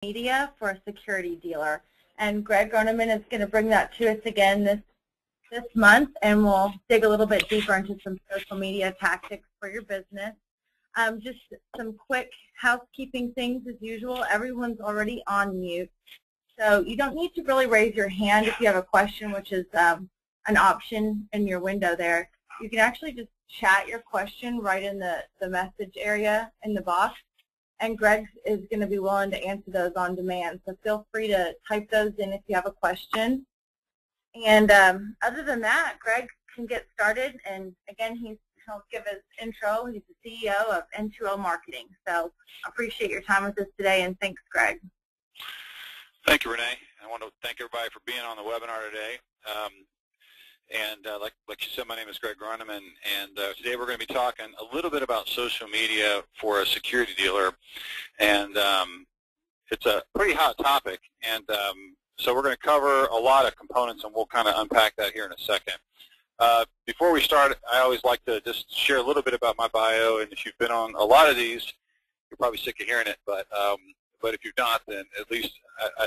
media for a security dealer. And Greg Groneman is going to bring that to us again this month, and we'll dig a little bit deeper into some social media tactics for your business. Just some quick housekeeping things as usual. Everyone's already on mute, so you don't need to really raise your hand if you have a question, which is an option in your window there. You can actually just chat your question right in the message area in the box, and Greg is going to be willing to answer those on demand. So feel free to type those in if you have a question. And other than that, Greg can get started. And again, he'll give his intro. He's the CEO of N2O Marketing. So I appreciate your time with us today, and thanks, Greg. Thank you, Renee. I want to thank everybody for being on the webinar today. Like you said, my name is Greg Groneman, and today we're going to be talking a little bit about social media for a security dealer. And it's a pretty hot topic, and so we're going to cover a lot of components, and we'll kind of unpack that here in a second. Before we start, I always like to just share a little bit about my bio, and if you've been on a lot of these, you're probably sick of hearing it, but if you're not, then at least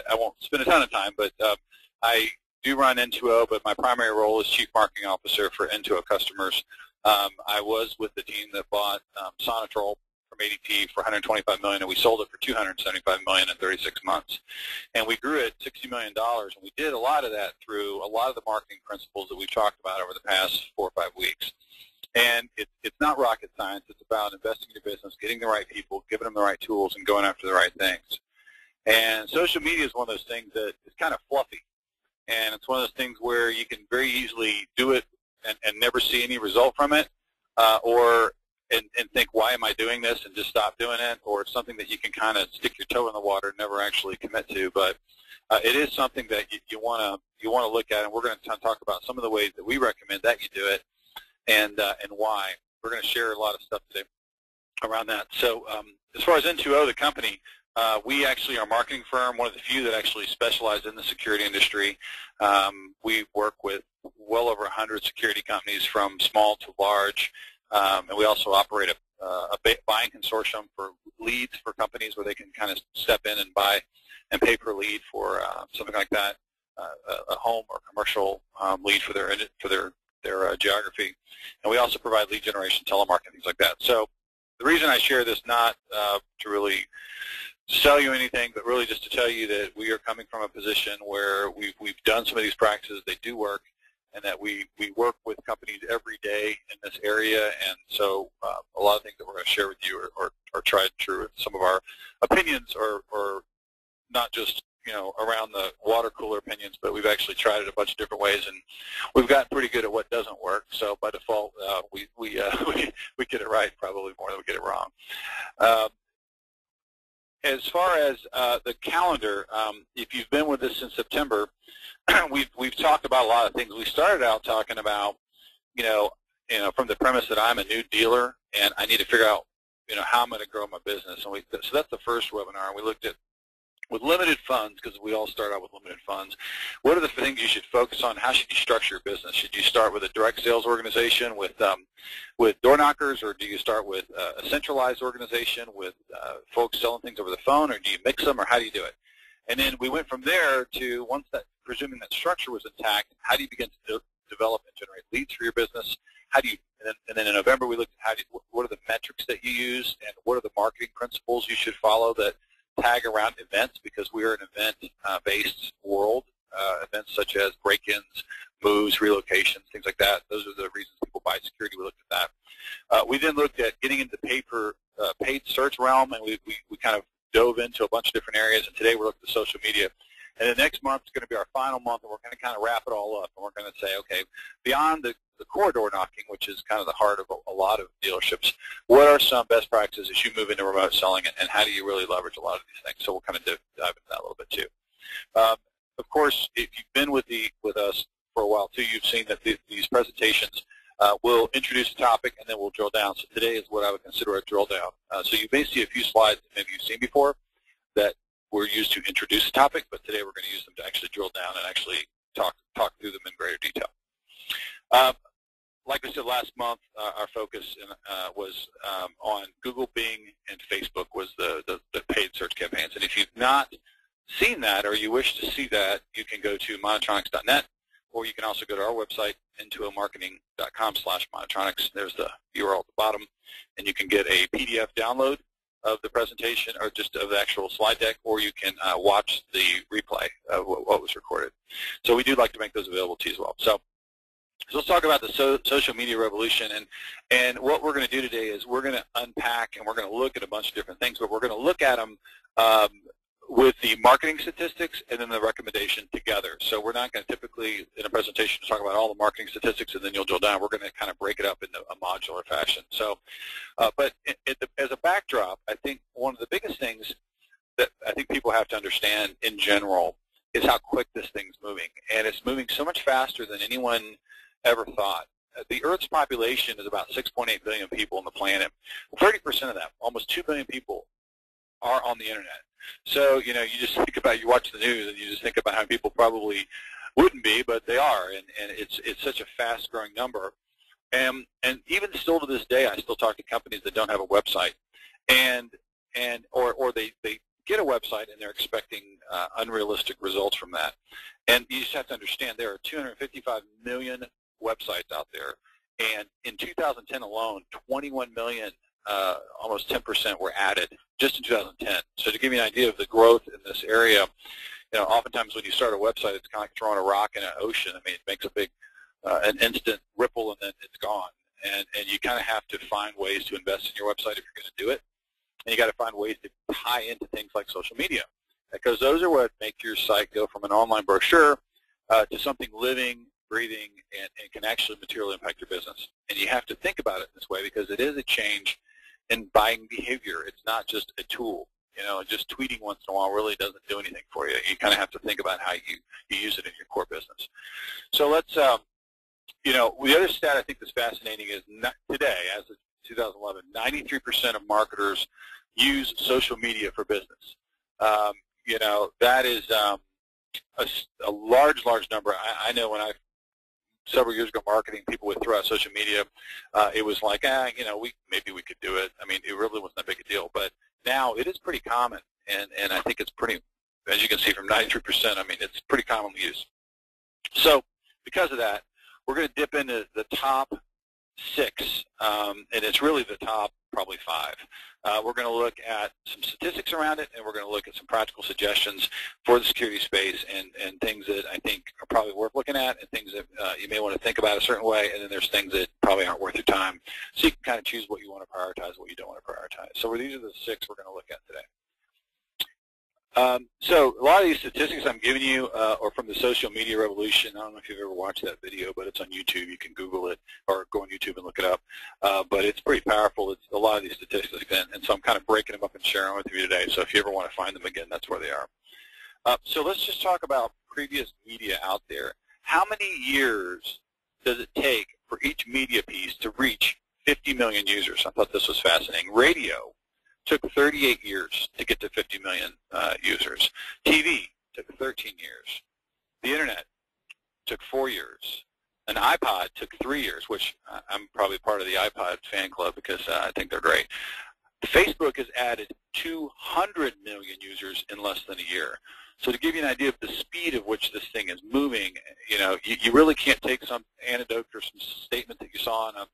I won't spend a ton of time, but I do run N2O, but my primary role is Chief Marketing Officer for N2O customers. I was with the team that bought Monitronics from ADT for $125 million, and we sold it for $275 million in 36 months. And we grew it $60 million, and we did a lot of that through a lot of the marketing principles that we've talked about over the past 4 or 5 weeks. And it's not rocket science. It's about investing in your business, getting the right people, giving them the right tools, and going after the right things. And social media is one of those things that is kind of fluffy. And it's one of those things where you can very easily do it and never see any result from it, and think, why am I doing this, and just stop doing it, or it's something that you can kind of stick your toe in the water and never actually commit to. But it is something that you want to look at, and we're going to talk about some of the ways that we recommend that you do it, and why. We're going to share a lot of stuff today around that. So as far as N2O, the company, we actually are a marketing firm, one of the few that actually specialize in the security industry. We work with well over 100 security companies from small to large, and we also operate a buying consortium for leads for companies where they can kind of step in and buy and pay per lead for something like that, a home or commercial lead for their geography. And we also provide lead generation, telemarketing, things like that. So the reason I share this, not to really sell you anything, but really just to tell you that we are coming from a position where we've done some of these practices, they do work, and that we work with companies every day in this area. And so a lot of things that we're going to share with you are tried and true. Some of our opinions are not just, around the water cooler opinions, but we've actually tried it a bunch of different ways, and we've gotten pretty good at what doesn't work. So by default, we get it right probably more than we get it wrong. As far as the calendar, if you've been with us since September, we've talked about a lot of things. We started out talking about, from the premise that I'm a new dealer and I need to figure out, how I'm going to grow my business. And so that's the first webinar. We looked at, with limited funds, because we all start out with limited funds, what are the things you should focus on? How should you structure your business? Should you start with a direct sales organization with door knockers, or do you start with a centralized organization with folks selling things over the phone, or do you mix them, or how do you do it? And then we went from there to, once that, presuming that structure was intact, how do you begin to develop and generate leads for your business? How do you, and then in November we looked at what are the metrics that you use, and what are the marketing principles you should follow that tag around events, because we are an event-based world. Events such as break-ins, moves, relocations, things like that. Those are the reasons people buy security. We looked at that. We then looked at getting into the paid search realm, and we kind of dove into a bunch of different areas. And today we're looking at social media. And the next month is going to be our final month, and we're going to kind of wrap it all up. And we're going to say, okay, beyond the core door knocking, which is kind of the heart of a lot of dealerships, what are some best practices as you move into remote selling, and how do you really leverage a lot of these things? So we'll kind of dive into that a little bit too. Of course, if you've been with us for a while too, you've seen that these presentations will introduce a topic, and then we'll drill down. So today is what I would consider a drill down. So you may see a few slides that maybe you've seen before that were used to introduce a topic, but today we're going to use them to actually drill down and actually talk through them in greater detail. like I said last month, our focus was on Google, Bing, and Facebook was the paid search campaigns. And if you've not seen that or you wish to see that, you can go to monitronics.net, or you can also go to our website, intuomarketing.com/monitronics. There's the URL at the bottom, and you can get a PDF download of the presentation or just of the actual slide deck, or you can watch the replay of what was recorded. So we do like to make those available to you as well. So let's talk about the social media revolution, and what we're going to do today is we're going to unpack and we're going to look at a bunch of different things, but we're going to look at them with the marketing statistics and then the recommendation together. So we're not going to typically, in a presentation, talk about all the marketing statistics and then you'll drill down. We're going to kind of break it up into a modular fashion. So, but as a backdrop, I think one of the biggest things that I think people have to understand in general is how quick this thing's moving. And it's moving so much faster than anyone ever thought. The Earth's population is about 6.8 billion people on the planet. 30% of that, almost 2 billion people, are on the internet. So, you just think about, you watch the news and you just think about how people probably wouldn't be, but they are, and it's such a fast-growing number. And even still to this day, I still talk to companies that don't have a website, or they get a website and they're expecting unrealistic results from that. And you just have to understand there are 255 million websites out there, and in 2010 alone, 21 million, almost 10%, were added just in 2010. So to give you an idea of the growth in this area, oftentimes when you start a website, it's kind of like throwing a rock in an ocean. I mean, it makes a big, an instant ripple, and then it's gone. And you kind of have to find ways to invest in your website if you're going to do it. And you got to find ways to tie into things like social media, because those are what make your site go from an online brochure to something living, breathing, and can actually materially impact your business. And you have to think about it this way because it is a change in buying behavior. It's not just a tool. Just tweeting once in a while really doesn't do anything for you. You kind of have to think about how you use it in your core business. So let's, the other stat I think that's fascinating is today, as of 2011, 93% of marketers use social media for business. That is a large number. I know when several years ago marketing, people would throw out social media. It was like, maybe we could do it. I mean, it really wasn't that big a deal. But now it is pretty common, and I think it's pretty, as you can see from 93%, I mean, it's pretty commonly used. So because of that, we're going to dip into the top 6, and it's really the top probably 5. We're going to look at some statistics around it, and we're going to look at some practical suggestions for the security space and things that I think are probably worth looking at, and things that you may want to think about a certain way, and then there's things that probably aren't worth your time. So you can kind of choose what you want to prioritize, what you don't want to prioritize. So these are the 6 we're going to look at today. So a lot of these statistics I'm giving you are from the social media revolution. I don't know if you've ever watched that video, but it's on YouTube. You can Google it or go on YouTube and look it up. But it's pretty powerful. It's a lot of these statistics, and so I'm kind of breaking them up and sharing them with you today. So if you ever want to find them again, that's where they are. So let's just talk about previous media out there. How many years does it take for each media piece to reach 50 million users? I thought this was fascinating. Radio took 38 years to get to 50 million users. TV took 13 years. The Internet took 4 years. An iPod took 3 years, which I'm probably part of the iPod fan club because I think they're great. Facebook has added 200 million users in less than a year. So to give you an idea of the speed of which this thing is moving, you really can't take some anecdote or some statement that you saw in a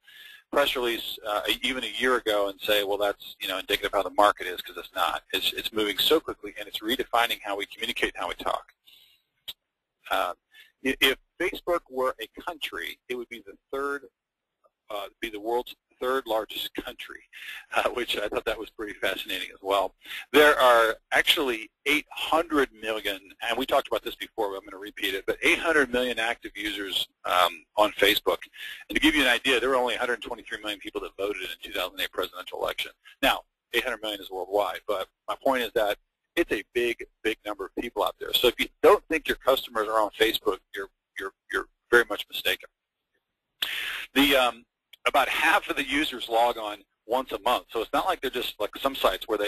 press release even a year ago and say, well, that's indicative of how the market is, because it's not. It's moving so quickly, and it's redefining how we communicate and how we talk. If Facebook were a country, it would be the world's third largest country, which I thought that was pretty fascinating as well. There are actually 800 million, and we talked about this before, but I'm going to repeat it, but 800 million active users on Facebook. And to give you an idea, there were only 123 million people that voted in the 2008 presidential election. Now, 800 million is worldwide, but my point is that it's a big number of people out there. So if you don't think your customers are on Facebook, you're very much mistaken. About half of the users log on once a month, so it's not like they're just like some sites where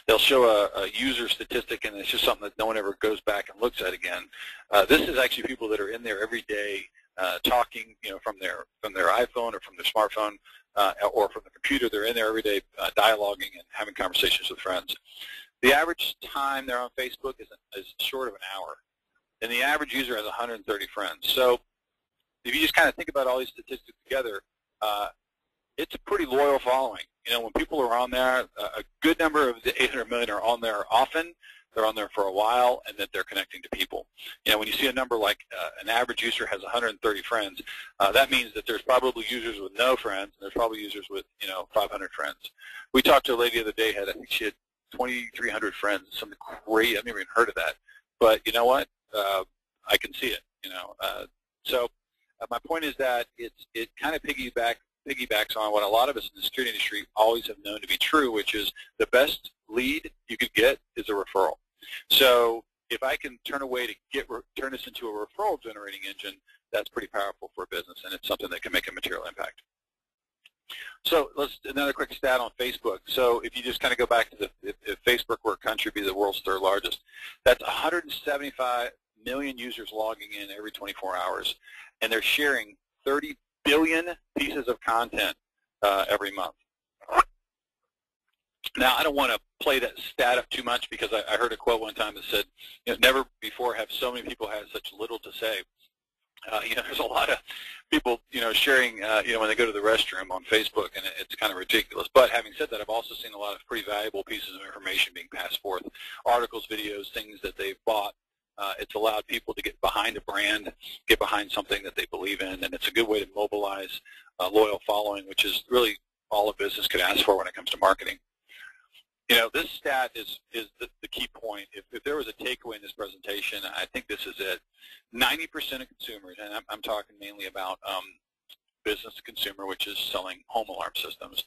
they'll show a user statistic and it's just something that no one ever goes back and looks at again. This is actually people that are in there every day talking, from their iPhone or from their smartphone or from the computer. They're in there every day dialoguing and having conversations with friends. The average time they're on Facebook is short of an hour, and the average user has 130 friends. So if you just kind of think about all these statistics together, it's a pretty loyal following. When people are on there, a good number of the 800 million are on there often. They're on there for a while, and that they're connecting to people. When you see a number like an average user has 130 friends, that means that there's probably users with no friends, and there's probably users with 500 friends. We talked to a lady the other day. I think she had 2,300 friends. Something crazy. I've never even heard of that. But you know what? I can see it. So my point is that it kind of piggybacks on what a lot of us in the security industry always have known to be true, which is the best lead you could get is a referral. So if I can turn this into a referral generating engine, that's pretty powerful for a business, and it's something that can make a material impact. So another quick stat on Facebook. So if you just kind of go back to if Facebook were a country, be the world's third largest, that's 175 million users logging in every 24 hours, and they're sharing 30 billion pieces of content every month. Now, I don't want to play that stat up too much, because I heard a quote one time that said, never before have so many people had such little to say. There's a lot of people, sharing, when they go to the restroom on Facebook, and it's kind of ridiculous. But having said that, I've also seen a lot of pretty valuable pieces of information being passed forth, articles, videos, things that they've bought. It's allowed people to get behind a brand, get behind something that they believe in, and it's a good way to mobilize a loyal following, which is really all a business could ask for when it comes to marketing. This stat is the key point. If there was a takeaway in this presentation, I think this is it. 90% of consumers, and I'm talking mainly about business to consumer, which is selling home alarm systems,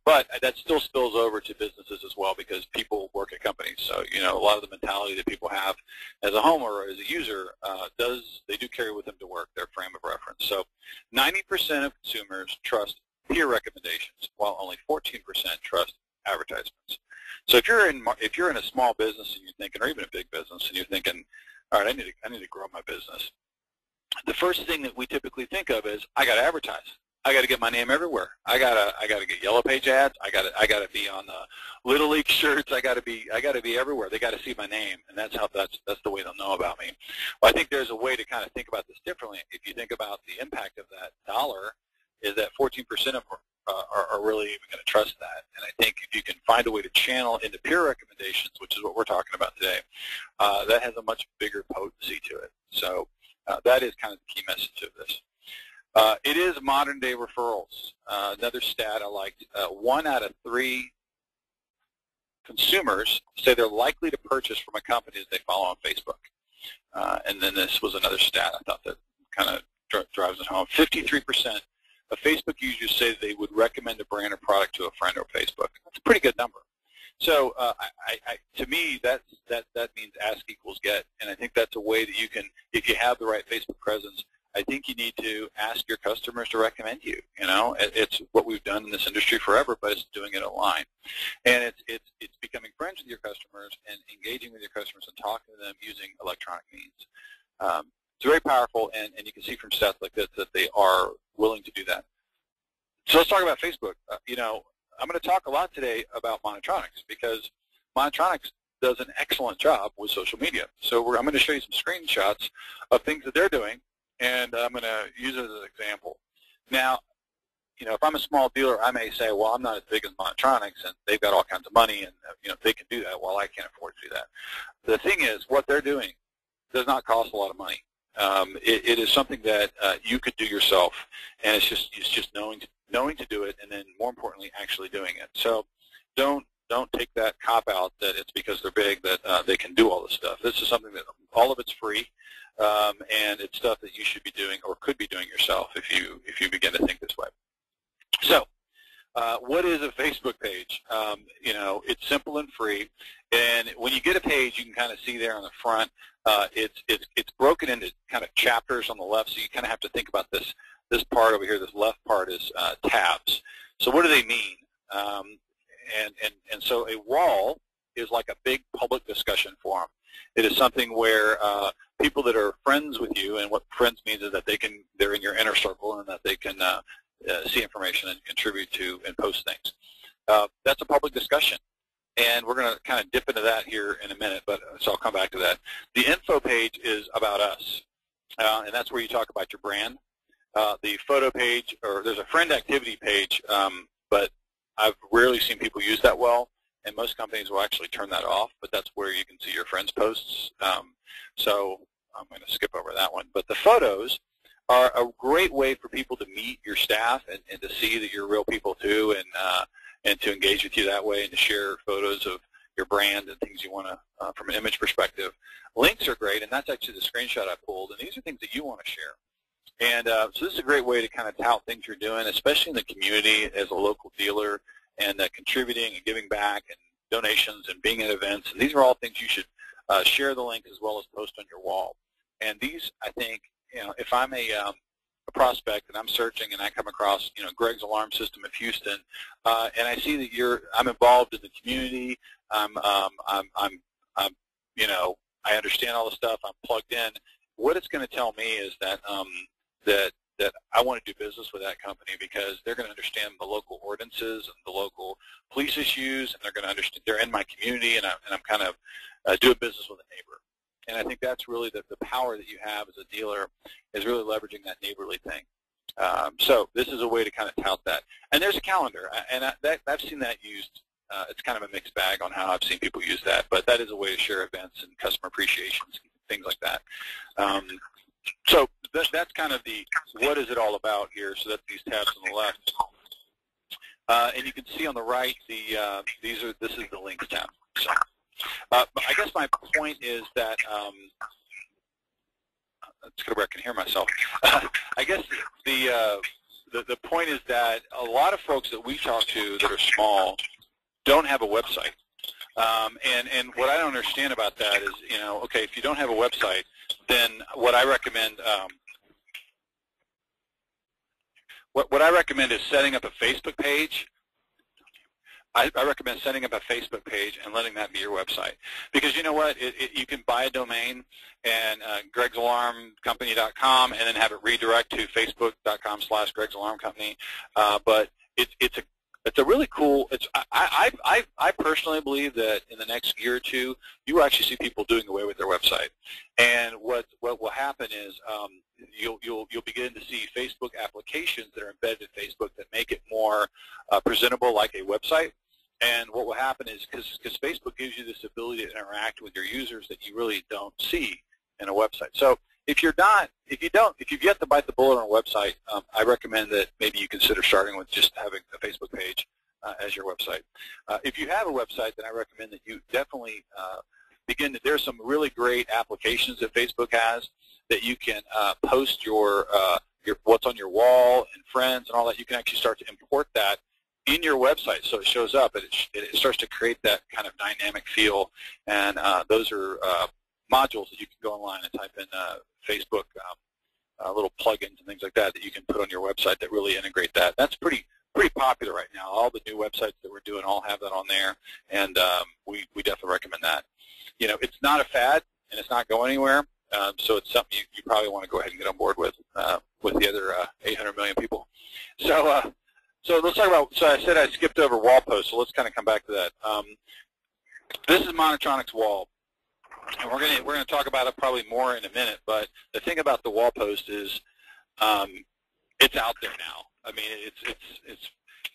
but that still spills over to businesses as well, because people work at companies. So a lot of the mentality that people have as a homeowner or as a user they do carry with them to work, their frame of reference. So 90% of consumers trust peer recommendations, while only 14% trust advertisements. So if you're in a small business and you're thinking, or even a big business, and you're thinking, all right, I need to grow my business, the first thing that we typically think of is, I got to advertise. I got to get my name everywhere. I gotta get yellow page ads. I gotta be on the Little League shirts. I gotta be everywhere. They got to see my name, and that's the way they'll know about me. Well, I think there's a way to kind of think about this differently. If you think about the impact of that dollar, is that 14% of them are really even going to trust that. And I think if you can find a way to channel into peer recommendations, which is what we're talking about today, that has a much bigger potency to it. So that is kind of the key message of this. It is modern day referrals. Another stat I liked, 1 out of 3 consumers say they're likely to purchase from a company that they follow on Facebook. And then this was another stat I thought that kind of drives it home. 53% of Facebook users say they would recommend a brand or product to a friend on Facebook. That's a pretty good number. So to me, that means ask equals get, and I think that's a way that you can, if you have the right Facebook presence, I think you need to ask your customers to recommend you. It's what we've done in this industry forever, but it's doing it online, and it's becoming friends with your customers and engaging with your customers and talking to them using electronic means. It's very powerful, and you can see from stats like this that they are willing to do that. So let's talk about Facebook. I'm going to talk a lot today about Monitronics, because Monitronics does an excellent job with social media. So I'm going to show you some screenshots of things that they're doing, and I'm going to use it as an example. Now, if I'm a small dealer, I may say, well, I'm not as big as Monitronics, and they've got all kinds of money, and they can do that. Well, I can't afford to do that. The thing is, what they're doing does not cost a lot of money. It is something that you could do yourself, and it's just knowing to do it, and then more importantly, actually doing it. So don't take that cop out that it's because they're big that they can do all this stuff. This is something that all of it's free, and it's stuff that you should be doing or could be doing yourself if you begin to think this way. So what is a Facebook page? It's simple and free, and when you get a page, you can kind of see there on the front. It's broken into kind of chapters on the left, so you kind of have to think about this part over here. This left part is tabs. So what do they mean? And so a wall is like a big public discussion forum. It is something where people that are friends with you, and what friends means is that they're in your inner circle and that they can see information and contribute to and post things. That's a public discussion, and we're going to kind of dip into that here in a minute, but so I'll come back to that. The info page is about us, and that's where you talk about your brand. The photo page, or there's a friend activity page, but I've rarely seen people use that well, and most companies will actually turn that off, but that's where you can see your friends' posts. So I'm going to skip over that one. But the photos are a great way for people to meet your staff and to see that you're real people too, and to engage with you that way, and to share photos of your brand and things you want to, from an image perspective. Links are great, and that's actually the screenshot I pulled, and these are things that you want to share. And so this is a great way to kind of tout things you're doing, especially in the community as a local dealer, and contributing and giving back and donations and being at events. And these are all things you should share the link as well as post on your wall. And these, I think, if I'm a prospect and I'm searching and I come across, Greg's Alarm System of Houston, and I see that I'm involved in the community, I understand all the stuff, I'm plugged in. What it's going to tell me is that that I want to do business with that company, because they're going to understand the local ordinances and the local police issues, and they're going to understand, they're in my community, and I'm kind of doing business with a neighbor. And I think that's really the power that you have as a dealer, is really leveraging that neighborly thing. So this is a way to kind of tout that. And there's a calendar, and I've seen that used. It's kind of a mixed bag on how I've seen people use that, but that is a way to share events and customer appreciations, things like that. So that's kind of the what is it all about here. So that's these tabs on the left, and you can see on the right this is the links tab. So, I guess my point is that let's go where I can hear myself. I guess the point is that a lot of folks that we talk to that are small don't have a website, and what I don't understand about that is, okay, if you don't have a website, then what I recommend what I recommend is setting up a Facebook page. I recommend setting up a Facebook page and letting that be your website, because you know what, you can buy a domain and gregsalarmcompany.com and then have it redirect to facebook.com/gregsalarmcompany. But it's a really cool. I personally believe that in the next year or two, you will actually see people doing away with their website, and what will happen is you'll begin to see Facebook applications that are embedded in Facebook that make it more presentable, like a website. And what will happen is, because Facebook gives you this ability to interact with your users that you really don't see in a website. So if you've yet to bite the bullet on a website, I recommend that maybe you consider starting with just having a Facebook page as your website. If you have a website, then I recommend that you definitely begin to. There's some really great applications that Facebook has that you can post your what's on your wall and friends and all that. You can actually start to import that in your website, so it shows up and it starts to create that kind of dynamic feel. And those are modules that you can go online and type in Facebook, little plugins and things like that you can put on your website that really integrate that. That's pretty popular right now. All the new websites that we're doing all have that on there, and we definitely recommend that. It's not a fad and it's not going anywhere, so it's something you probably want to go ahead and get on board with the other 800 million people. So let's talk about. So I said I skipped over wall posts, so let's kind of come back to that. This is Monitronics wall. And we're going to talk about it probably more in a minute, but the thing about the wall post is it's out there now. I mean,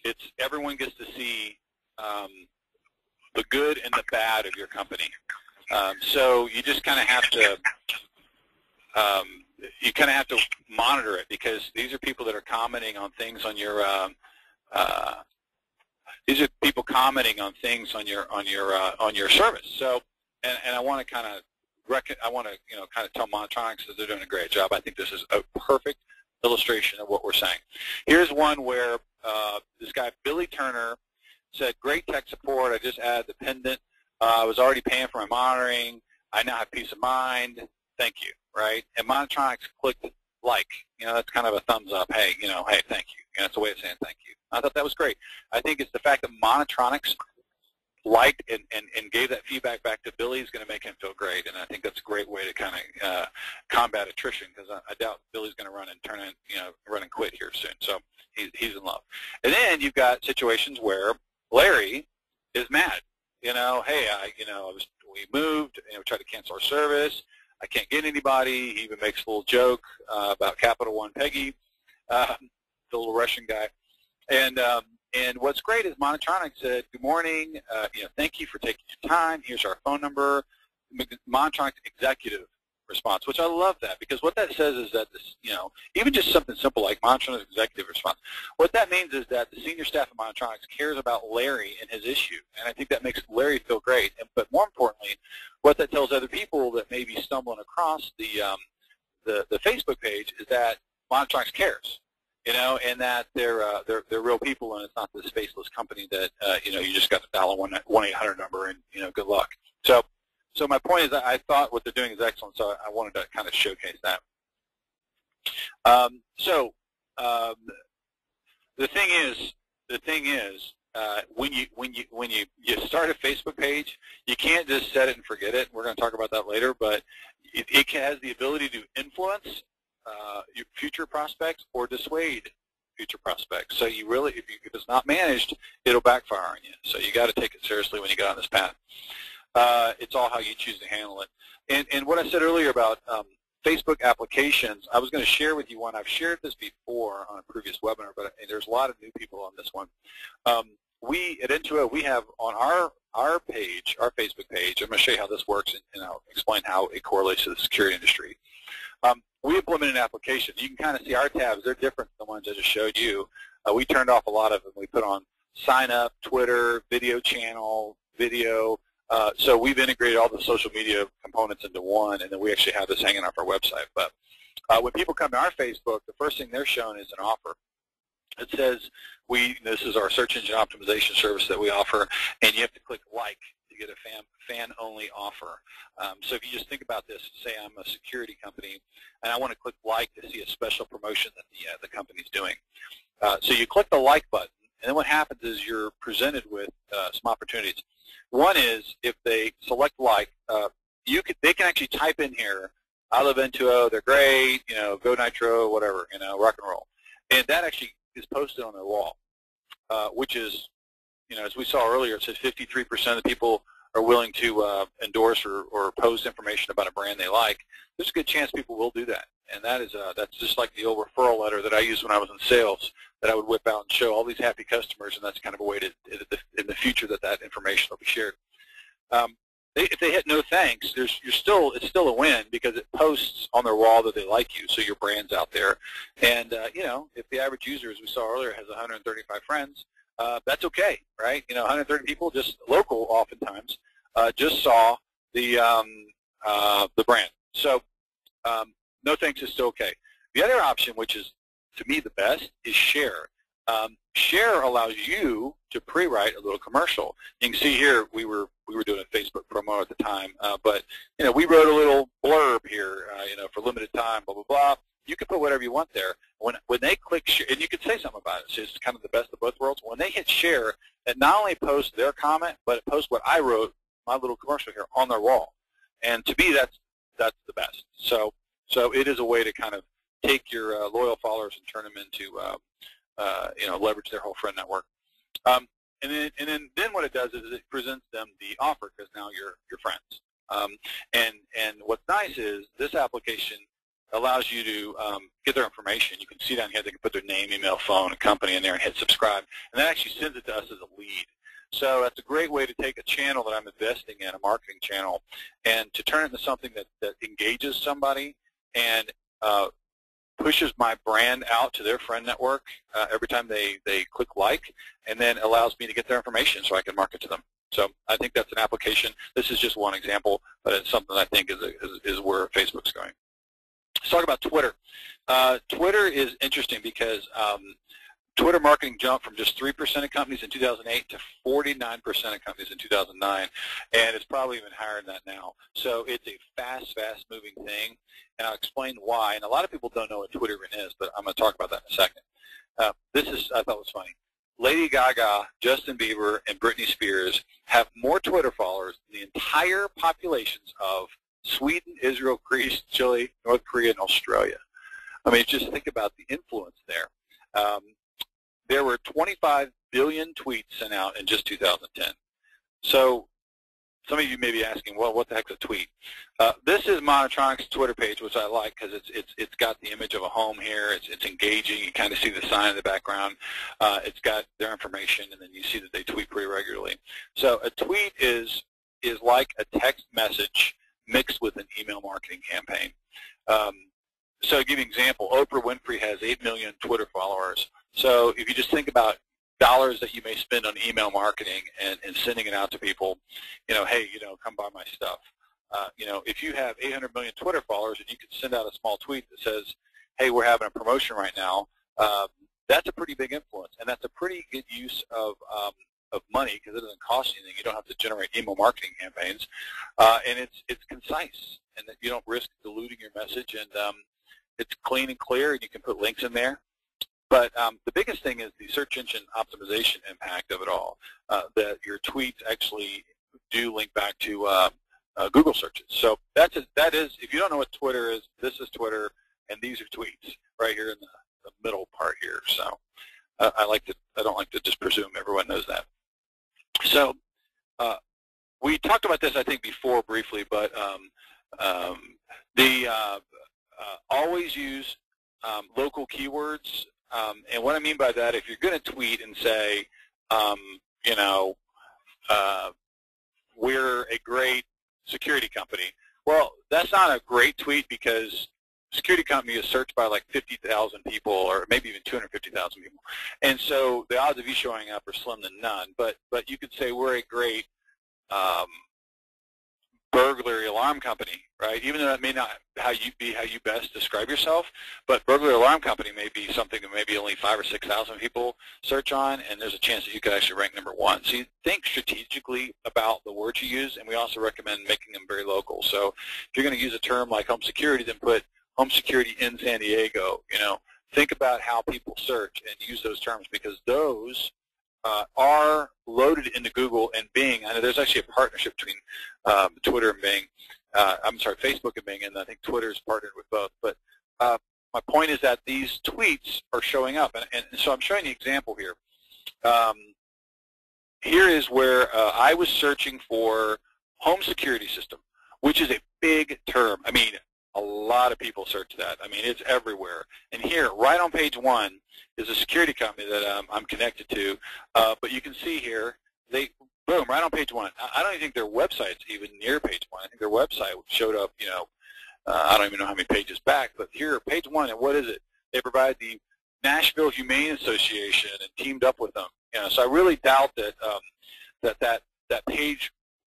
it's everyone gets to see the good and the bad of your company. So you just kind of have to monitor it, because these are people that are commenting on things on your service. So. And I want to kind of tell Monitronics that they're doing a great job. I think this is a perfect illustration of what we're saying. Here's one where this guy Billy Turner said, "Great tech support. I just added the pendant. I was already paying for my monitoring. I now have peace of mind. Thank you." Right? And Monitronics clicked like. That's kind of a thumbs up. Hey, hey, thank you. That's a way of saying thank you. I thought that was great. I think it's the fact that Monitronics liked and gave that feedback back to Billy is going to make him feel great, and I think that's a great way to kind of combat attrition, because I doubt Billy's going to run and run and quit here soon. So he's in love. And then you've got situations where Larry is mad. Hey, we moved, we tried to cancel our service. I can't get anybody. He even makes a little joke about Capital One Peggy, the little Russian guy. And what's great is Monitronics said, good morning, thank you for taking your time. Here's our phone number. Monitronics executive response, which I love that, because what that says is that this, even just something simple like Monitronics executive response, what that means is that the senior staff of Monitronics cares about Larry and his issue, and I think that makes Larry feel great. But more importantly, what that tells other people that may be stumbling across the Facebook page is that Monitronics cares. And that they're real people, and it's not this faceless company that you just got to dial a 1-800 number and good luck. So my point is that I thought what they're doing is excellent, so I wanted to kind of showcase that. The thing is, when you start a Facebook page, you can't just set it and forget it. We're going to talk about that later, but it has the ability to influence your future prospects or dissuade future prospects. So you really, if it's not managed, it'll backfire on you. So you got to take it seriously when you go on this path. It's all how you choose to handle it. And what I said earlier about Facebook applications, I was going to share with you one. I've shared this before on a previous webinar, but there's a lot of new people on this one. We at Intuo, we have on our page, our Facebook page, I'm going to show you how this works, and I'll explain how it correlates to the security industry. We implemented an application. You can kind of see our tabs. They're different than the ones I just showed you. We turned off a lot of them. We put on sign up, Twitter, video channel, video. So we've integrated all the social media components into one, and then we actually have this hanging off our website. But when people come to our Facebook, the first thing they're shown is an offer. It says this is our search engine optimization service that we offer, and you have to click like to get a fan-only offer. So if you just think about this, say I'm a security company, and I want to click like to see a special promotion that the company's doing. So you click the like button, and then what happens is you're presented with some opportunities. One is if they select like, they can actually type in here, I love Intuo, they're great, go Nitro, whatever, rock and roll. And that actually is posted on their wall, which is, as we saw earlier, it says 53% of the people are willing to endorse or post information about a brand they like. There's a good chance people will do that. And that's just like the old referral letter that I used when I was in sales, that I would whip out and show all these happy customers, and that's kind of a way to, in the future, that information will be shared. If they hit no thanks, it's still a win, because it posts on their wall that they like you, so your brand's out there. And if the average user, as we saw earlier, has 135 friends, that's okay, right? 130 people, just local, oftentimes, just saw the brand. So no thanks is still okay. The other option, which is to me the best, is share. Share allows you to pre-write a little commercial. You can see here we were doing a Facebook promo at the time, but we wrote a little blurb here, for limited time, blah blah blah. You can put whatever you want there. When they click share, and you can say something about it. So it's kind of the best of both worlds. When they hit share, it not only posts their comment, but it posts what I wrote, my little commercial here, on their wall. And to me, that's the best. So it is a way to kind of take your loyal followers and turn them into leverage their whole friend network. And then what it does is it presents them the offer, because now you're friends. And what's nice is this application allows you to get their information. You can see down here they can put their name, email, phone, and company in there and hit subscribe, and that actually sends it to us as a lead. So that's a great way to take a channel that I'm investing in, a marketing channel, and to turn it into something that engages somebody and pushes my brand out to their friend network every time they click like, and then allows me to get their information so I can market to them. So I think that's an application. This is just one example, but it's something I think is where Facebook's going. Let's talk about Twitter. Twitter is interesting because Twitter marketing jumped from just 3% of companies in 2008 to 49% of companies in 2009, and it's probably even higher than that now. So it's a fast-moving thing, and I'll explain why. And a lot of people don't know what Twitter even is, but I'm going to talk about that in a second. I thought was funny. Lady Gaga, Justin Bieber, and Britney Spears have more Twitter followers than the entire populations of Sweden, Israel, Greece, Chile, North Korea, and Australia. I mean, just think about the influence there. There were 25 billion tweets sent out in just 2010. So some of you may be asking, well, what the heck's a tweet? This is Monitronics' Twitter page, which I like because it's got the image of a home here. It's engaging. You kind of see the sign in the background. It's got their information, and then you see that they tweet pretty regularly. So a tweet is like a text message mixed with an email marketing campaign. So to give you an example, Oprah Winfrey has 8 million Twitter followers. So if you just think about dollars that you may spend on email marketing and sending it out to people, hey, come buy my stuff. If you have 800 million Twitter followers and you can send out a small tweet that says, hey, we're having a promotion right now, that's a pretty big influence, and that's a pretty good use of money because it doesn't cost anything. You don't have to generate email marketing campaigns, and it's concise, and that you don't risk diluting your message, and it's clean and clear, and you can put links in there. But the biggest thing is the search engine optimization impact of it all, that your tweets actually do link back to Google searches. So that is, if you don't know what Twitter is, this is Twitter, and these are tweets right here in the middle part here. So I don't like to just presume everyone knows that. So we talked about this, I think, before briefly, but always use local keywords. And what I mean by that, if you're going to tweet and say, we're a great security company, well, that's not a great tweet because security company is searched by like 50,000 people or maybe even 250,000 people. And so the odds of you showing up are slim to none. But you could say we're a great burglary alarm company, right? Even though that may not how you best describe yourself, but burglary alarm company may be something that maybe only 5,000 or 6,000 people search on, and there's a chance that you could actually rank #1. So you think strategically about the words you use, and we also recommend making them very local. So if you're going to use a term like home security, then put home security in San Diego. Think about how people search and use those terms, because those are loaded into Google and Bing. I know there's actually a partnership between Twitter and Bing. Facebook and Bing, and I think Twitter's partnered with both. But my point is that these tweets are showing up, and so I'm showing you an example here. Here is where I was searching for home security system, which is a big term. I mean, a lot of people search that. I mean, it's everywhere. And here, right on page 1, is a security company that I'm connected to. But you can see here, boom, right on page 1. I don't even think their website's even near page 1. I think their website showed up, I don't even know how many pages back. But here, page 1, and what is it? They provide the Nashville Humane Association and teamed up with them. So I really doubt that that page,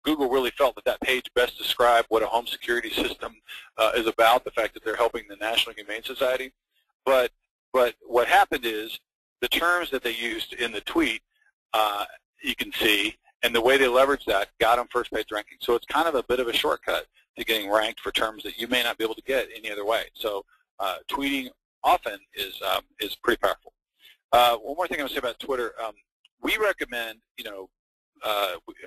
Google really felt that page best described what a home security system is about, the fact that they're helping the National Humane Society. But what happened is the terms that they used in the tweet, you can see, and the way they leveraged that got them first page ranking. So it's kind of a bit of a shortcut to getting ranked for terms that you may not be able to get any other way. So tweeting often is pretty powerful. One more thing I want to say about Twitter. We recommend,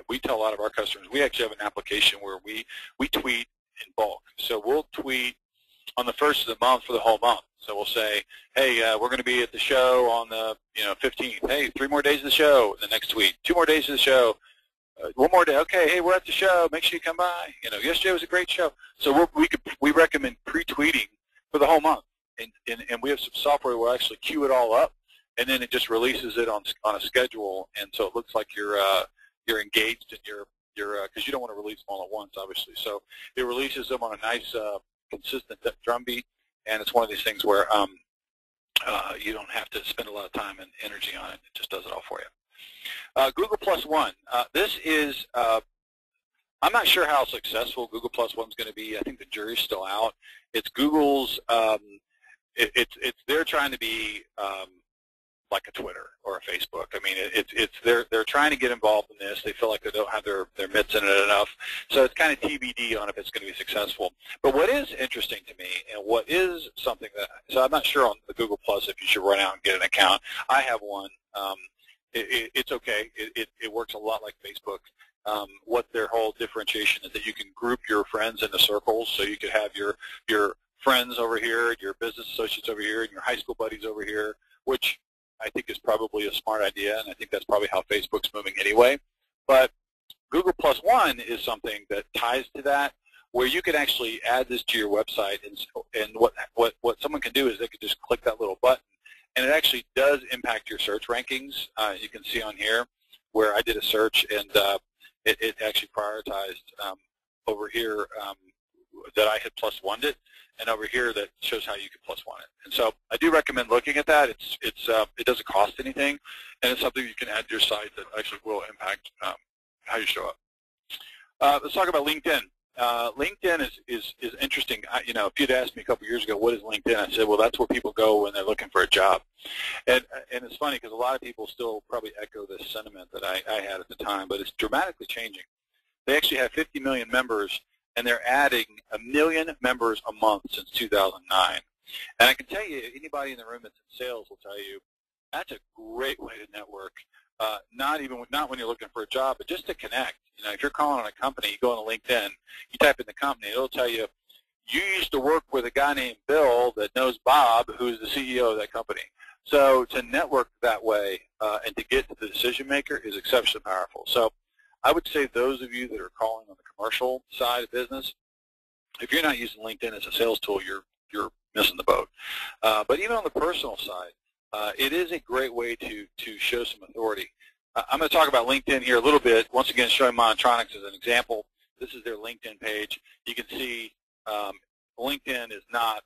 we tell a lot of our customers, we actually have an application where we tweet in bulk. So we'll tweet on the 1st of the month for the whole month. So we'll say, hey, we're going to be at the show on the 15th. Hey, 3 more days of the show. The next tweet, 2 more days of the show. 1 more day. Okay, hey, we're at the show. Make sure you come by. Yesterday was a great show. So we recommend pre-tweeting for the whole month, and we have some software where we'll actually queue it all up, and then it just releases it on a schedule, and so it looks like you're engaged and you're because you don't want to release them all at once, obviously. So it releases them on a nice consistent drumbeat, and it's one of these things where you don't have to spend a lot of time and energy on it. It just does it all for you. Google +1. This is, I'm not sure how successful Google +1 is going to be. I think the jury's still out. It's Google's, they're trying to be like a Twitter or a Facebook. I mean, they're trying to get involved in this. They feel like they don't have their mitts in it enough. So it's kind of TBD on if it's going to be successful. But what is interesting to me, and what is something that, so I'm not sure on the Google Plus if you should run out and get an account. I have one, it's okay. It works a lot like Facebook. What their whole differentiation is that you can group your friends into circles, so you could have your friends over here, your business associates over here, and your high school buddies over here, which I think is probably a smart idea, and I think that's probably how Facebook's moving anyway. But Google Plus One is something that ties to that, where you can actually add this to your website, and what someone can do is they can just click that little button, and it actually does impact your search rankings. You can see on here where I did a search, and it actually prioritized over here that I had plus one it, and over here that shows how you can plus one it. And so I do recommend looking at that. It doesn't cost anything, and it's something you can add to your site that actually will impact how you show up. Let's talk about LinkedIn. LinkedIn is interesting. If you'd asked me a couple years ago, what is LinkedIn? I said, well, that's where people go when they're looking for a job. And it's funny because a lot of people still probably echo this sentiment that I had at the time, but it's dramatically changing. They actually have 50 million members, and they're adding 1 million members a month since 2009. And I can tell you, anybody in the room that's in sales will tell you, that's a great way to network. Not when you're looking for a job, but just to connect. If you're calling on a company, you go on LinkedIn, you type in the company, it'll tell you, you used to work with a guy named Bill that knows Bob, who's the CEO of that company. So to network that way and to get to the decision maker is exceptionally powerful. So I would say those of you that are calling on the commercial side of business, if you're not using LinkedIn as a sales tool, you're missing the boat. But even on the personal side, it is a great way to show some authority. I'm going to talk about LinkedIn here a little bit. Once again, showing Monitronics as an example. This is their LinkedIn page. You can see LinkedIn is not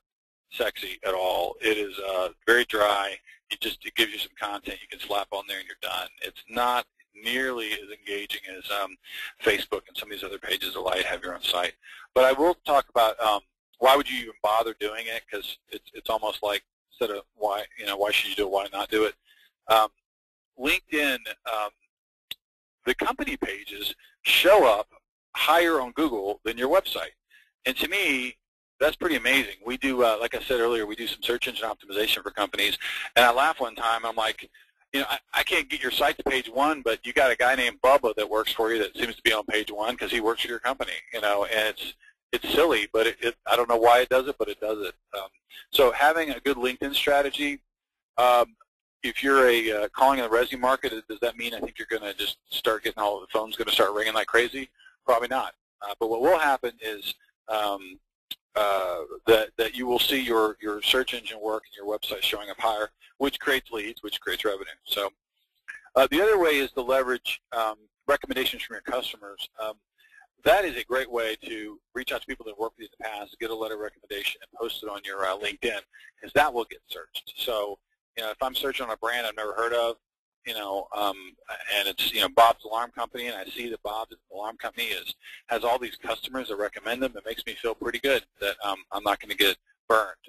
sexy at all. It is very dry. It gives you some content you can slap on there and you're done. It's not nearly as engaging as Facebook and some of these other pages allow you to have your own site. But I will talk about why would you even bother doing it, because it's almost like, instead of why should you do it, why not do it? LinkedIn, the company pages show up higher on Google than your website. And to me, that's pretty amazing. We do, like I said earlier, we do some search engine optimization for companies. And I laughed one time, I'm like, I can't get your site to page one, but you got a guy named Bubba that works for you that seems to be on page one because he works for your company, and it's silly, but I don't know why it does it, but it does it. So having a good LinkedIn strategy, if you're calling in the resi market, does that mean I think you're going to just start getting all the phones going to start ringing like crazy? Probably not. But what will happen is that you will see your search engine work and your website showing up higher, which creates leads, which creates revenue. So the other way is to leverage recommendations from your customers. That is a great way to reach out to people that worked with you in the past, get a letter of recommendation, and post it on your LinkedIn, because that will get searched. So, if I'm searching on a brand I've never heard of, and it's Bob's Alarm Company, and I see that Bob's Alarm Company has all these customers that recommend them, it makes me feel pretty good that I'm not going to get burned,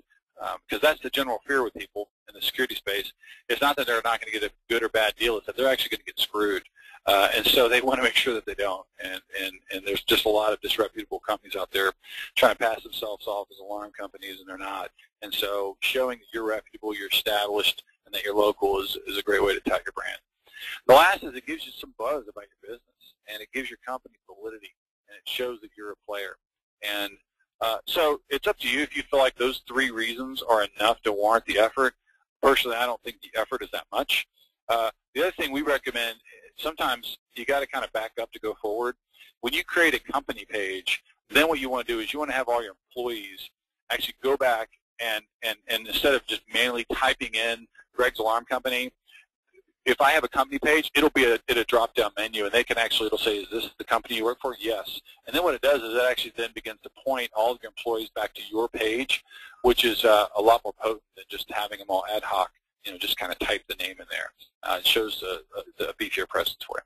because that's the general fear with people in the security space. It's not that they're not going to get a good or bad deal; it's that they're actually going to get screwed. And so they want to make sure that they don't. And there's just a lot of disreputable companies out there trying to pass themselves off as alarm companies, and they're not. And so showing that you're reputable, you're established, and that you're local is a great way to tout your brand. The last is it gives you some buzz about your business, and it gives your company validity, and it shows that you're a player. And so it's up to you if you feel like those 3 reasons are enough to warrant the effort. Personally, I don't think the effort is that much. The other thing we recommend, sometimes you got to kind of back up to go forward. When you create a company page, then what you want to do is you want to have all your employees actually go back and instead of just manually typing in Greg's Alarm Company, if I have a company page, it'll be a drop-down menu, and they can actually, it'll say, is this the company you work for? Yes. And then what it does is it actually then begins to point all of your employees back to your page, which is a lot more potent than just having them all ad hoc, just kind of type the name in there. It shows the beefier presence for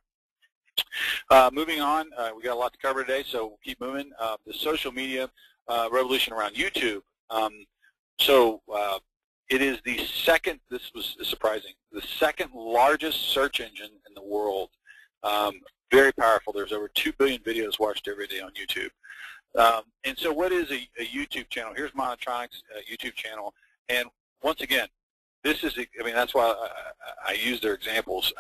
you. Moving on, we got a lot to cover today, so we'll keep moving. The social media revolution around YouTube. It is the second, this was surprising, the second largest search engine in the world. Very powerful. There's over 2 billion videos watched every day on YouTube. And so what is a YouTube channel? Here's Monitronics' YouTube channel. And once again, this is, that's why I use their examples.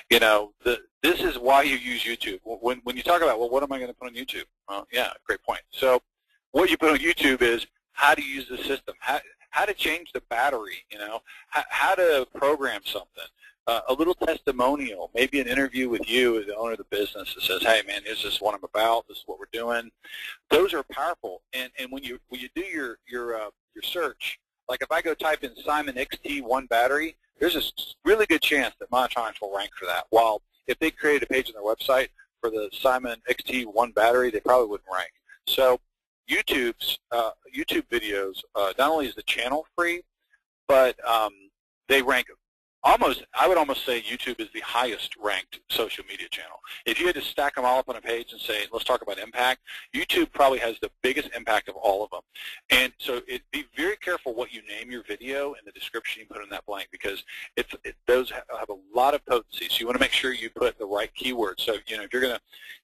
You know, this is why you use YouTube. When you talk about, well, what am I going to put on YouTube? Well, yeah, great point. So what you put on YouTube is how to use the system, how to change the battery, you know, how to program something. A little testimonial, maybe an interview with you as the owner of the business that says, hey, man, this is what I'm about, this is what we're doing. Those are powerful. And when you do your search, like if I go type in Simon XT1 battery, there's a really good chance that Monitronics will rank for that. While if they created a page on their website for the Simon XT1 battery, they probably wouldn't rank. So YouTube videos, not only is the channel free, but they rank almost, I would almost say YouTube is the highest ranked social media channel. If you had to stack them all up on a page and say, let's talk about impact, YouTube probably has the biggest impact of all of them. And so be very careful what you name your video and the description you put in that blank, because those have a lot of potency. So you want to make sure you put the right keywords. So, you know,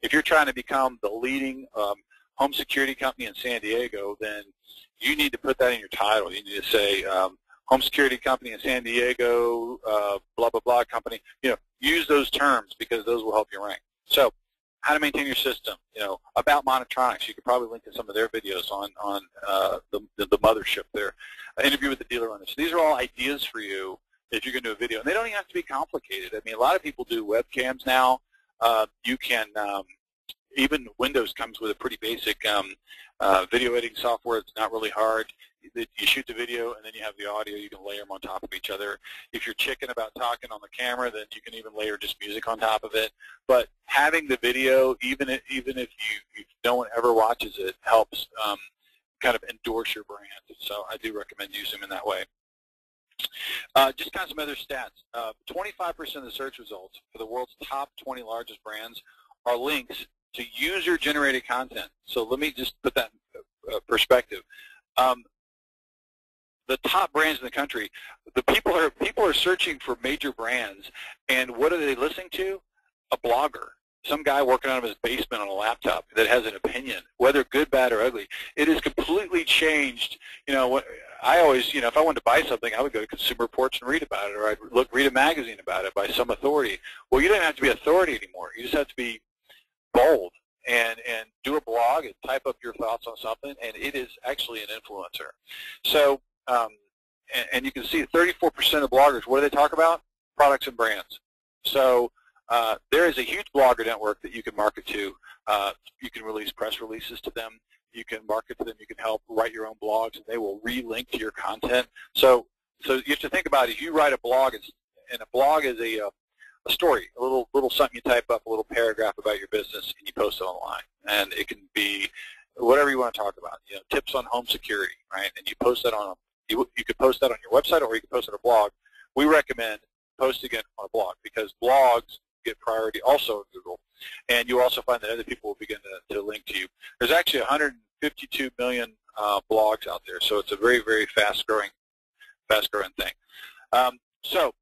if you're trying to become the leading home security company in San Diego, then you need to put that in your title. You need to say, home security company in San Diego, blah, blah, blah company. You know, use those terms because those will help you rank. So how to maintain your system, you know, about Monitronics. You could probably link to some of their videos on the mothership there. Interview with the dealer on this. These are all ideas for you if you're going to do a video. And they don't even have to be complicated. I mean, a lot of people do webcams now. You can, even Windows comes with a pretty basic video editing software. It's not really hard. You shoot the video and then you have the audio. You can layer them on top of each other. If you're chicken about talking on the camera, then you can even layer just music on top of it. But having the video, even if no one ever watches it, helps kind of endorse your brand. So I do recommend using them in that way. Just kind of some other stats. 25% of the search results for the world's top 20 largest brands are links to user-generated content. So let me just put that in perspective. The top brands in the country, the people are searching for major brands, and what are they listening to? A blogger, some guy working out of his basement on a laptop that has an opinion, whether good, bad, or ugly. It has completely changed. You know, I always, you know, if I wanted to buy something, I would go to Consumer Reports and read about it, or I'd read a magazine about it by some authority. Well, you don't have to be authority anymore. You just have to be bold and do a blog and type up your thoughts on something, and it is actually an influencer. So, and you can see 34% of bloggers, what do they talk about? Products and brands. So there is a huge blogger network that you can market to. You can release press releases to them. You can market to them. You can help write your own blogs, and they will relink to your content. So you have to think about it. If you write a blog, and a blog is a story, a little something you type up, a little paragraph about your business, and you post it online. And it can be whatever you want to talk about. You know, tips on home security, right? And you post that on you could post that on your website, or you could post it on a blog. We recommend posting it on a blog because blogs get priority also in Google, and you also find that other people will begin to link to you. There's actually 152 million blogs out there, so it's a very, very fast-growing thing. So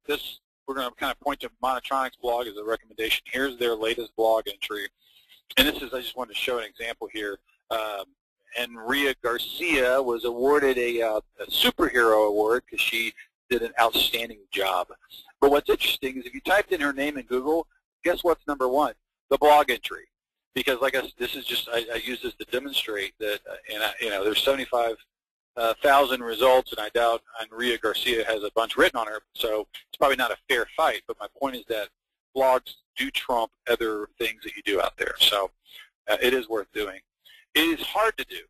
we're going to kind of point to Monitronics blog as a recommendation. Here's their latest blog entry, and this is, I just wanted to show an example here. Enria Garcia was awarded a superhero award because she did an outstanding job. But what's interesting is if you typed in her name in Google, guess what's number one? The blog entry. Because like this is just, I use this to demonstrate that, you know, there's 75,000 results, and I doubt Enria Garcia has a bunch written on her, so it's probably not a fair fight. But my point is that blogs do trump other things that you do out there. So it is worth doing. It is hard to do.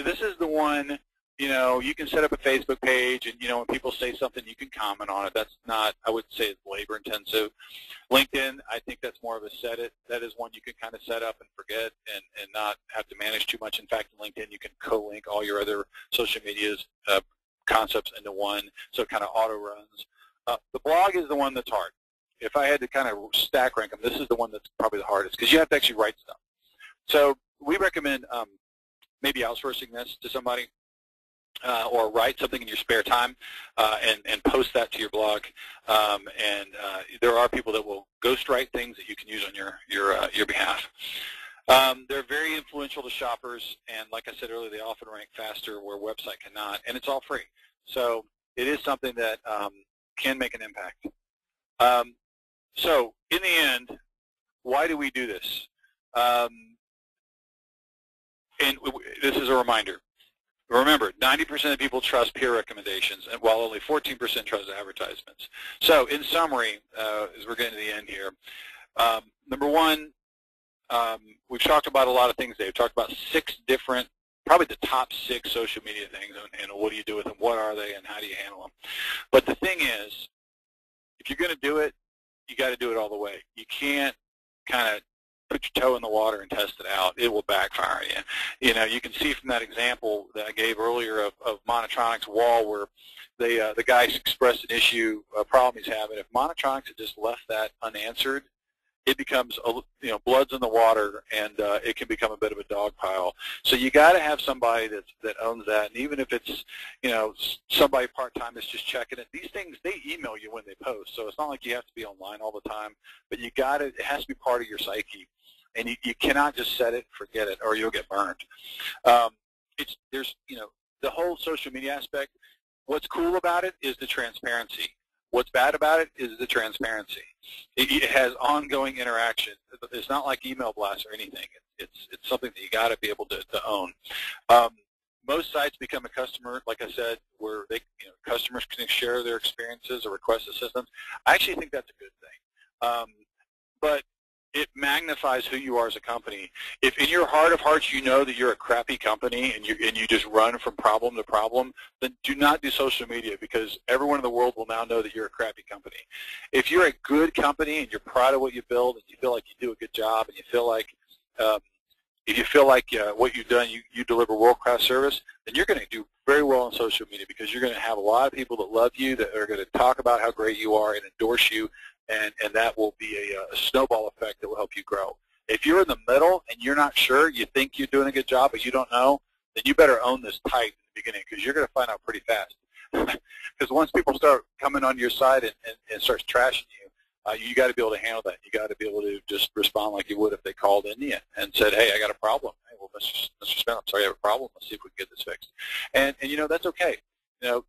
This is the one, you know, you can set up a Facebook page, and, you know, when people say something, you can comment on it. That's not, I wouldn't say it's labor intensive. LinkedIn, I think that's more of a set it. That is one you can kind of set up and forget and not have to manage too much. In fact, in LinkedIn, you can co-link all your other social media's concepts into one, so it kind of auto-runs. The blog is the one that's hard. If I had to kind of stack rank them, this is the one that's probably the hardest because you have to actually write stuff. So we recommend maybe outsourcing this to somebody or write something in your spare time and post that to your blog. There are people that will ghostwrite things that you can use on your behalf. They're very influential to shoppers, and like I said earlier, they often rank faster where website cannot, and it's all free. So it is something that can make an impact. So in the end, why do we do this? And this is a reminder. Remember, 90% of people trust peer recommendations, and while only 14% trust advertisements. So in summary, as we're getting to the end here, number one, we've talked about a lot of things today. We've talked about 6 different, probably the top 6 social media things, and what do you do with them, what are they, and how do you handle them. But the thing is, if you're going to do it, you got to do it all the way. You can't kind of put your toe in the water and test it out. It will backfire on you. You know, you can see from that example that I gave earlier of Monitronics wall where the guy expressed an issue, a problem he's having. If Monitronics had just left that unanswered, it becomes, you know, blood's in the water, and it can become a bit of a dog pile. So you got to have somebody that owns that, and even if it's, you know, somebody part-time that's just checking it, these things, they email you when they post, so it's not like you have to be online all the time, but you got to, it has to be part of your psyche, and you cannot just set it, forget it, or you'll get burned. There's, you know, the whole social media aspect, what's cool about it is the transparency. What's bad about it is the transparency. It has ongoing interaction. It's not like email blasts or anything. It's something that you got to be able to own. Most sites become a customer, like I said, where they, you know, customers can share their experiences or request assistance. I actually think that's a good thing. But it magnifies who you are as a company. If in your heart of hearts you know that you're a crappy company and you just run from problem to problem, then do not do social media, because everyone in the world will now know that you're a crappy company. If you're a good company and you're proud of what you build and you feel like you do a good job and you feel like if you feel like what you've done, you deliver world-class service, then you're going to do very well on social media, because you're going to have a lot of people that love you, that are going to talk about how great you are and endorse you, and that will be a snowball effect that will help you grow. If you're in the middle and you're not sure, you think you're doing a good job, but you don't know, then you better own this tight in the beginning, because you're going to find out pretty fast. Because once people start coming on your side and starts trashing you, you got to be able to handle that. You got to be able to just respond like you would if they called in you and said, "Hey, I got a problem." Hey, well, Mr. Smith, I'm sorry, I have a problem. Let's see if we can get this fixed. And you know, that's okay. You know,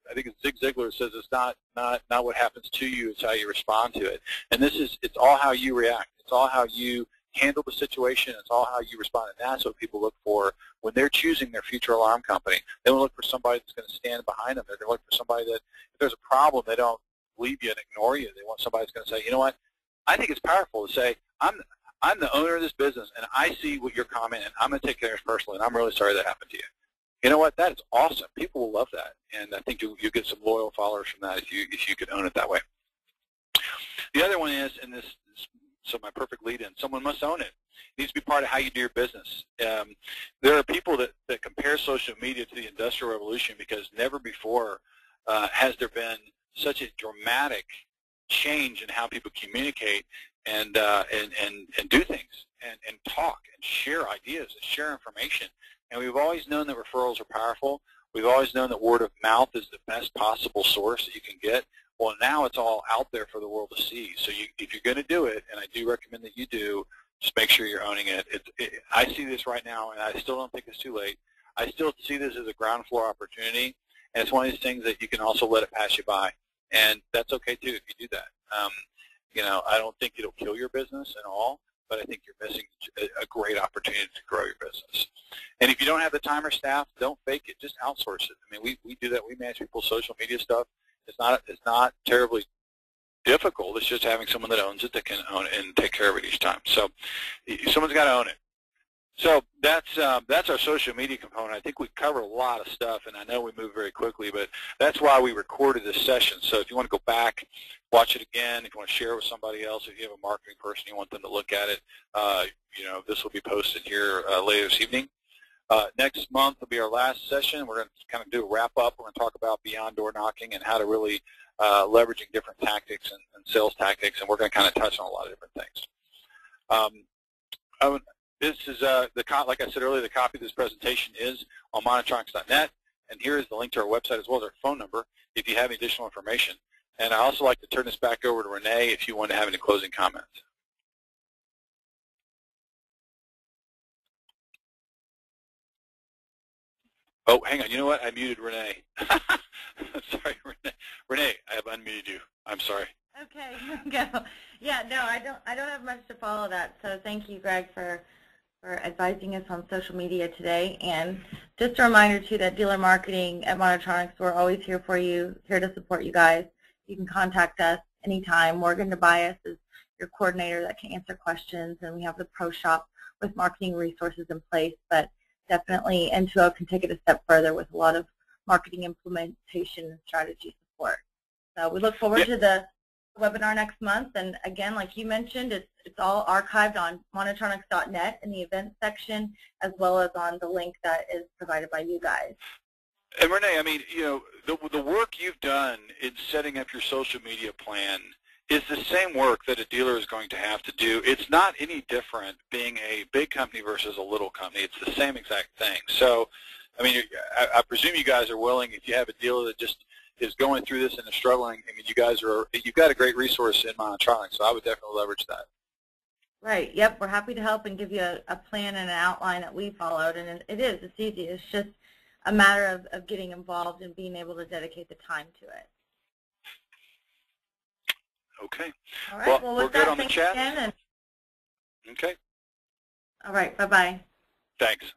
I think it's Zig Ziglar says it's not what happens to you, it's how you respond to it. And it's all how you react. It's all how you handle the situation. It's all how you respond. And that's what people look for when they're choosing their future alarm company. They want to look for somebody that's going to stand behind them. They're going to look for somebody that, if there's a problem, they don't leave you and ignore you. They want somebody that's going to say, you know what, I think it's powerful to say, I'm the owner of this business, and I see what you're commenting, and I'm going to take care of it personally, and I'm really sorry that happened to you. You know what? That is awesome. People will love that, and I think you'll get some loyal followers from that if you could own it that way. The other one is, and this is so my perfect lead-in, someone must own it. It needs to be part of how you do your business. There are people that compare social media to the Industrial Revolution, because never before has there been such a dramatic change in how people communicate and do things and talk and share ideas and share information. And we've always known that referrals are powerful. We've always known that word of mouth is the best possible source that you can get. Well, now it's all out there for the world to see. So if you're going to do it, and I do recommend that you do, just make sure you're owning it. I see this right now, and I still don't think it's too late. I still see this as a ground floor opportunity, and it's one of these things that you can also let it pass you by. And that's okay, too, if you do that. You know, I don't think it'll kill your business at all, but I think you're missing a great opportunity to grow your business. And if you don't have the time or staff, don't fake it. Just outsource it. I mean, we do that. We manage people's social media stuff. It's not terribly difficult. It's just having someone that owns it that can own it and take care of it each time. So someone's got to own it. So that's our social media component. I think we covered a lot of stuff, and I know we moved very quickly, but that's why we recorded this session. So if you want to go back, watch it again. If you want to share it with somebody else, if you have a marketing person, you want them to look at it, you know, this will be posted here later this evening. Next month will be our last session. We're going to kind of do a wrap-up. We're going to talk about beyond door knocking and how to really leveraging different tactics and sales tactics, and we're going to kind of touch on a lot of different things. This is, like I said earlier, the copy of this presentation is on Monitronics.net, and here is the link to our website as well as our phone number if you have any additional information. And I also like to turn this back over to Renee if you want to have any closing comments. Oh, hang on. You know what? I muted Renee. Sorry, Renee. Renee, I have unmuted you. I'm sorry. Okay, go. Yeah, no, I don't have much to follow that. So thank you, Greg, for advising us on social media today. And just a reminder too that dealer marketing at Monitronics, we're always here for you, here to support you guys. You can contact us anytime. Morgan Tobias is your coordinator that can answer questions, and we have the Pro Shop with marketing resources in place. But definitely N2O can take it a step further with a lot of marketing implementation and strategy support. So we look forward to the webinar next month, and again, like you mentioned, it's all archived on monitronics.net in the events section, as well as on the link that is provided by you guys. And Renee, I mean, the work you've done in setting up your social media plan is the same work that a dealer is going to have to do. It's not any different being a big company versus a little company. It's the same exact thing. So, I mean, I presume you guys are willing, if you have a dealer that just is going through this and is struggling, I mean, you've got a great resource in Monitronics, so I would definitely leverage that. Right, yep, we're happy to help and give you a plan and an outline that we followed, and it's easy. It's just a matter of getting involved and being able to dedicate the time to it. Okay. All right, well we're with good that, on the chat. again, Okay. all right, bye-bye. Thanks.